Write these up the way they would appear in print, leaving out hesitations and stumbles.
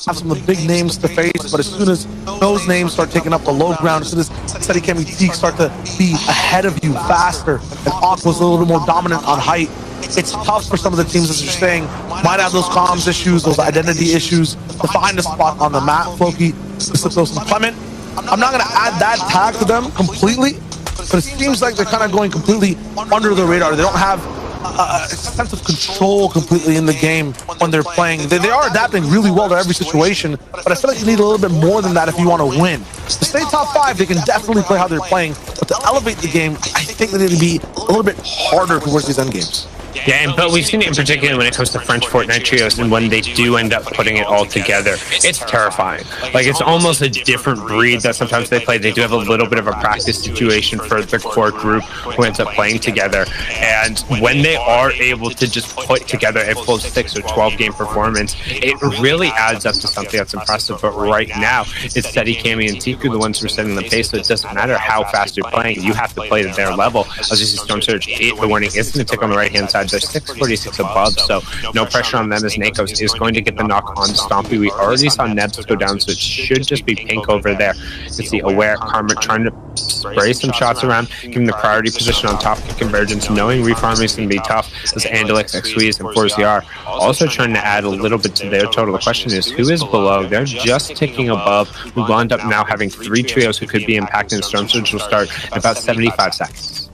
have some of the big names to face, but as soon as those names start taking up the low ground, as soon as Steady Cam and Teak start to be ahead of you faster, and Aqua's a little bit more dominant on height, it's tough for some of the teams, as you're saying, might have those comms issues, those identity issues, to find a spot on the map. Floki, Those and Clement, I'm not going to add that tag to them completely, but it seems like they're kind of going completely under the radar. They don't have a sense of control completely in the game when they're playing. They are adapting really well to every situation, but I feel like you need a little bit more than that if you want to win. To stay top 5, they can definitely play how they're playing, but to elevate the game, I think they need to be a little bit harder towards these end games. Yeah, but we've seen it in particular when it comes to French Fortnite trios, and when they do end up putting it all together, it's terrifying. Like, it's almost a different breed that sometimes they play. They do have a little bit of a practice situation for the core group who ends up playing together. And when they are able to just put together a full 6 or 12 game performance, it really adds up to something that's impressive. But right now, it's Steady, Cammy, and Tiku, the ones who are setting the pace, so it doesn't matter how fast you're playing. You have to play to their level. As you see, Storm Surge 8, the warning is going to tick on the right-hand side. They're 646 above, so no pressure on them as Nakos is going to get the knock on Stompy. We already saw Nebs go down, so it should just be Pink over there. You can see Aware, Karma trying to spray some shots around, giving the priority position on top of Convergence, knowing refarming is going to be tough, as Andalix, X-Squeeze, and 4ZR also trying to add a little bit to their total. The question is, who is below? They're just ticking above. We will end up now having 3 trios who could be impacting. Storm Surge will start in about 75 seconds.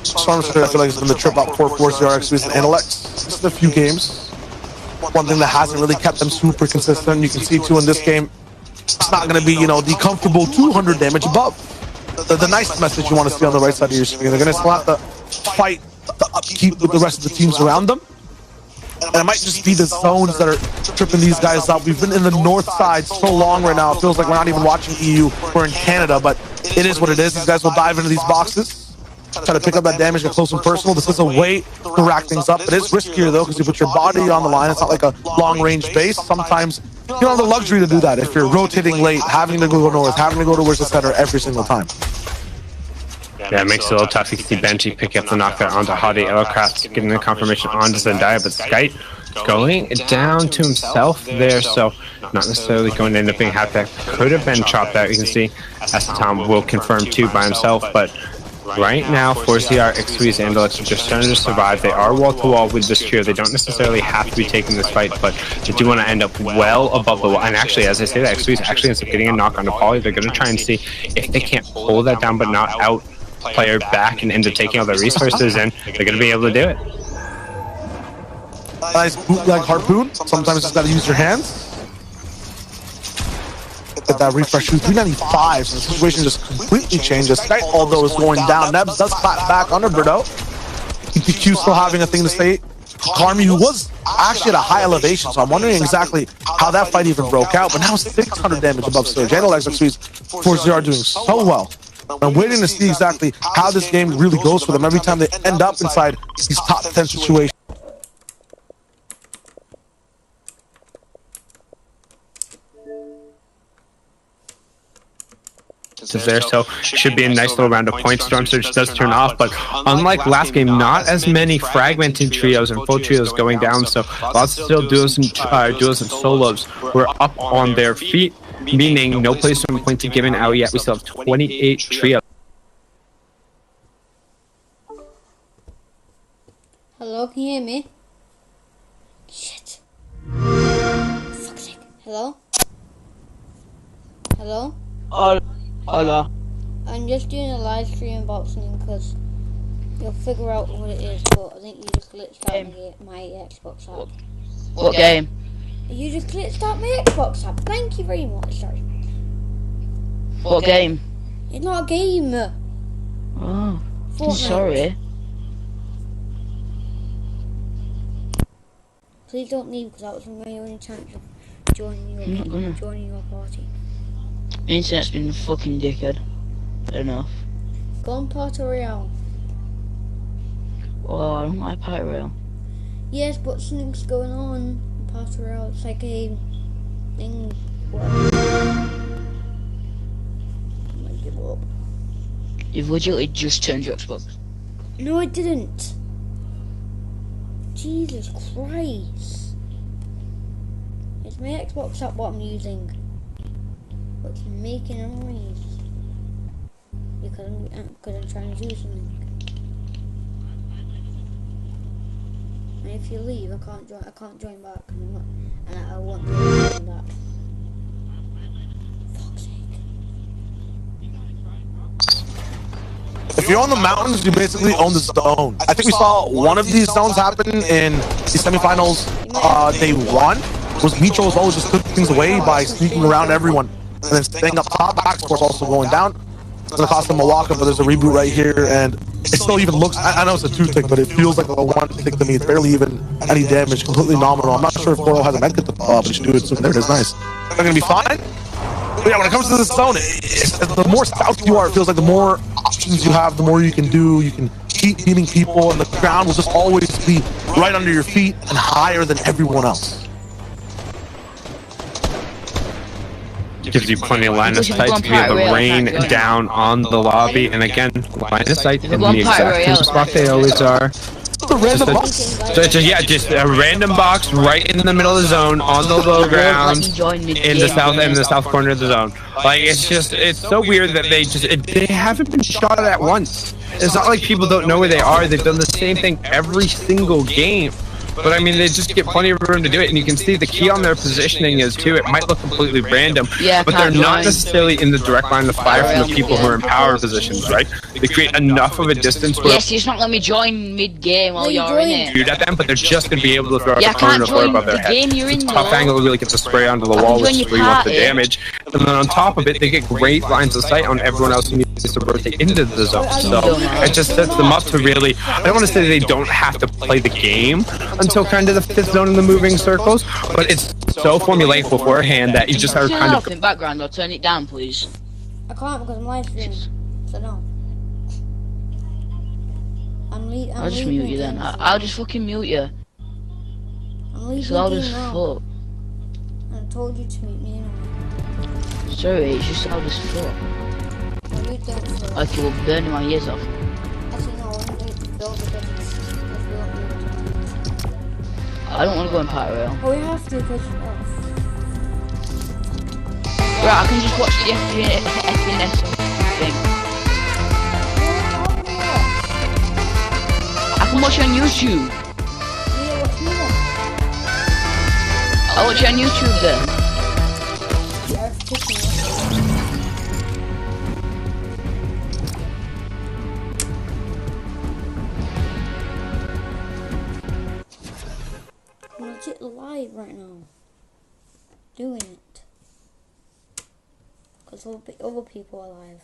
Storm Surge, I feel like, it's been the trip up for 4CR, X-Squeeze, and Alex. Just a few games. One thing that hasn't really kept them super consistent, you can see too in this game, it's not going to be, you know, the comfortable 200 damage above. The nice message you want to see on the right side of your screen. They're going to still have to fight the upkeep with the rest of the teams around them. And it might just be the zones that are tripping these guys up. We've been in the north side so long right now, it feels like we're not even watching EU, we're in Canada, but it is what it is. These guys will dive into these boxes, try to pick up that damage, get close and personal. This is a way to rack things up. It is riskier though, because you put your body on the line. It's not like a long-range base. Sometimes you don't have the luxury to do that if you're rotating late, having to go north, having to go towards the center every single time. Yeah, it makes it a little tough. You can see Benji picking up the knockout onto Hadi Elcraft, getting the confirmation onto Zendaya, but Skype going down to himself there, so not necessarily going to end up being half that. Could have been chopped out. You can see Tom will confirm too by himself, but right now, 4CR, X-Squeeze, and Andalix are just starting to survive. They are wall-to-wall with this trio. They don't necessarily have to be taking this fight, but they do want to end up well above the wall. And actually, as I say that, X-Squeeze actually ends up getting a knock on the Poly. They're going to try and see if they can't pull that down, but not out player back and end up taking all their resources in. They're going to be able to do it. Nice bootleg harpoon. Sometimes you just got to use your hands. Get that refresh shoot. 395, so the situation just completely changes. Skype, although, is going down. Nebs does clap back under Birdo. EPQ still having a thing to say. Karmi, who was actually at a high elevation, so I'm wondering exactly how that fight even broke out, but now 600 damage above Surge. Andalix, X-Squeeze, 4-0 are doing so well. I'm waiting to see exactly how this game really goes for them every time they end up inside these top 10 situations. There, so should be a nice little round of points. Storm Surge does turn off, but unlike last game, not as many fragmented trios and full trios going down, so lots of still duos and solos who are up on their feet, meaning no place from point to given out yet. We still have 28 trios. Hello, can you hear me? Shit. Fuck's sake. Hello? Hello? Hola. I'm just doing a live stream unboxing because you'll figure out what it is, but I think you just glitched out my Xbox app. What game? You just glitched out my Xbox app. Thank you very much. Sorry. What game? It's not a game. Oh, Fortnite. sorry. Please don't leave because that was my only chance of joining your party. Internet's been a fucking dickhead. Enough. Go on Party Royale. Oh, I don't like Party Royale. Yes, but something's going on in Party Royale. It's like a thing. I might give up. You've legitimately just turned your Xbox. No, I didn't. Jesus Christ. It's my Xbox app what I'm using. But it's making a noise. Because I'm trying to do something. And if you leave, I can't join back. And I won't be able to join back. Fuck's sake. If you're on the mountains, you basically own the zone. I think we saw one of these zones happen in the semifinals. Day 1 was Micho was always just putting things away by sneaking around everyone and then staying up top. Backcourse also going down. It's gonna cost them a walk up, but there's a reboot right here, and it still even looks. I know it's a 2-tick, but it feels like a 1-tick to me. It's barely even any damage. Completely nominal. I'm not sure if Goro has a medkit, but he should do it soon. There it is. Nice. They're gonna be fine. But yeah, when it comes to this zone, the more south you are, it feels like the more options you have, the more you can do. You can keep beating people, and the ground will just always be right under your feet and higher than everyone else. Gives you plenty of line of sight to be able to rain down on the lobby, and again, line of sight in the exact same spot they always are. Just a random box right in the middle of the zone on the low ground in the south corner of the zone. Like it's so weird that they haven't been shot at once. It's not like people don't know where they are. They've done the same thing every single game. But I mean, they just get plenty of room to do it, and you can see the key on their positioning is too. It might look completely random, but they're not necessarily in the direct line of fire from the people who are in power positions, right? They create enough of a distance where yes, you're not letting me join mid-game while you're in it. Shoot at them, but they're just going to be able to throw out the corner of above their head. It's a tough angle to really get the spray onto the wall, which is where you want the damage. And then on top of it, they get great lines of sight on everyone else who needs to rotate into the zone. So it just sets them up to really. I don't want to say they don't have to play the game until kind of the 5th zone in the moving circles, but it's so formulaic beforehand that you just are kind of in background. I'll turn it down, please. I can't because I'm live streaming, so no. I'll just mute you then. I'll just fucking mute you. I'm leaving. It's loud as fuck. I told you to mute me anyway. Sorry, it's just loud as fuck. Like you will burn my ears off. Actually, no, I want to build because I don't want to go in Party Rail. Oh, we have to because right, I can just watch the FPS thing. I can watch it on YouTube. Yeah, watch me then. I'll watch it on YouTube then. I'm legit live right now. Doing it. Because other people are live.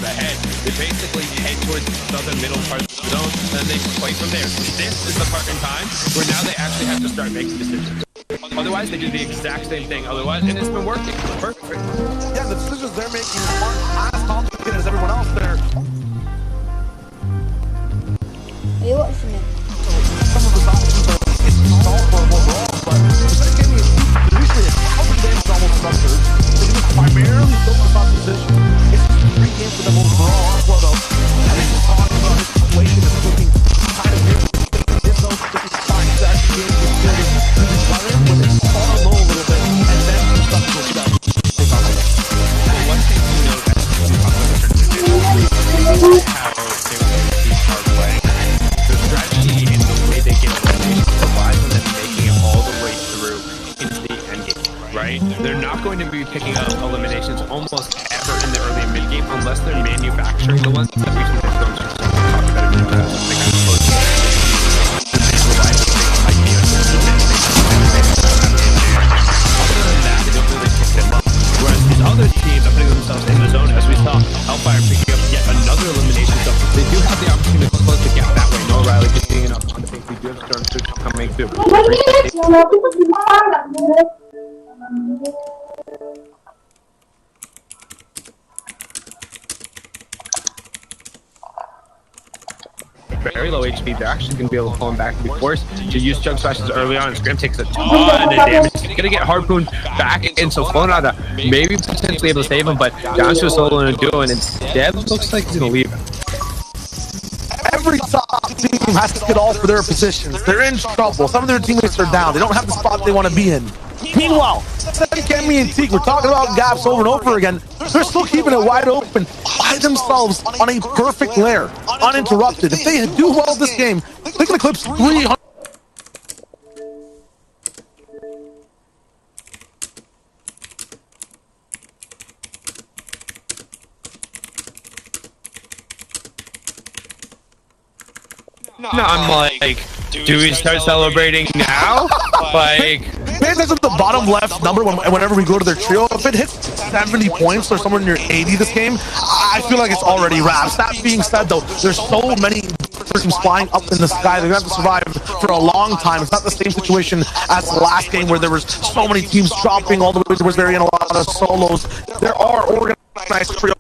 the head. They basically head towards the southern middle part of the zone, and then they play from there. This is the part in time where now they actually have to start making decisions. Otherwise, they do the exact same thing. Otherwise, and it's been working. Perfect. Yeah, the decisions they're making aren't as complicated as everyone else. They're Are you watching it? some of the options are solved for overall, but the game is usually a thousand games almost structured. They just primarily focus on position. It's just a great game for them overall. Well, though, I think we're talking about this situation is looking kind of weird. There's no different sides to actually game with feeling really running when it's far low a little bit, and then some stuff goes down. One thing to note as we talk about the tournament is how they will be hard playing. The strategy and the way they get eliminations provides them and making it all the way through into the end game, right? They're not going to be picking up eliminations almost ever in the early and mid game unless they're manufacturing the ones that we've seen they've done to talk about it in the past. They kind of close the they provide the same idea. Other than that, they don't really pick them up. Whereas these other teams are putting themselves in the zone, as we saw Hellfire picking up yet another elimination. So they do have the opportunity to close the gap that way. No Riley getting enough on the things we do have started to coming through. Very low HP, they're actually going to be able to pull him back and be forced to use chug slashes early on, and Scram takes a ton of damage. He's going to get harpooned back, and so Flonada maybe potentially able to save him, but down to a solo and a duo, and instead looks like he's going to leave him. team has to get all for their positions. They're in trouble. Some of their teammates are down. They don't have the spot they want to be in. Meanwhile, Kemi and Teak, we're talking about gaps over and over again. They're still keeping it wide open by themselves on a perfect lair, uninterrupted. If they do well this game, they can eclipse 300. No, I'm like, do we start celebrating now? Like, pay attention to the bottom left number whenever we go to their trio. If it hits 70 points or somewhere near 80 this game, I feel like it's already wraps. That being said, though, there's so many teams flying up in the sky. They're going to have to survive for a long time. It's not the same situation as the last game where there was so many teams dropping all the way towards very end, a lot of solos. There are organized trios.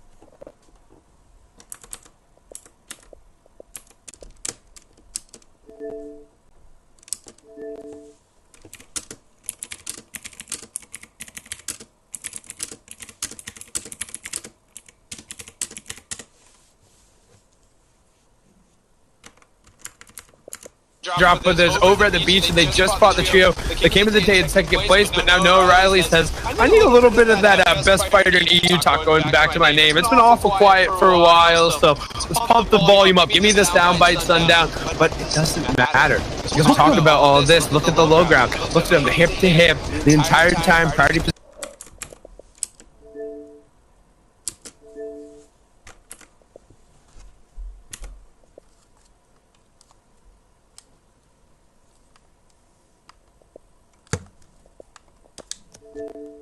drop with us over at the beach, and they just fought the trio. They came to the day in second place, but now Noah Riley says, I need a little bit of that best fighter in EU talk going back to my name. It's been awful quiet for a while, so let's pump the volume up. Give me this downbite sundown. But it doesn't matter. Because we're talking about all of this. Look at the low ground. Look at them hip to hip the entire time. Priority position. You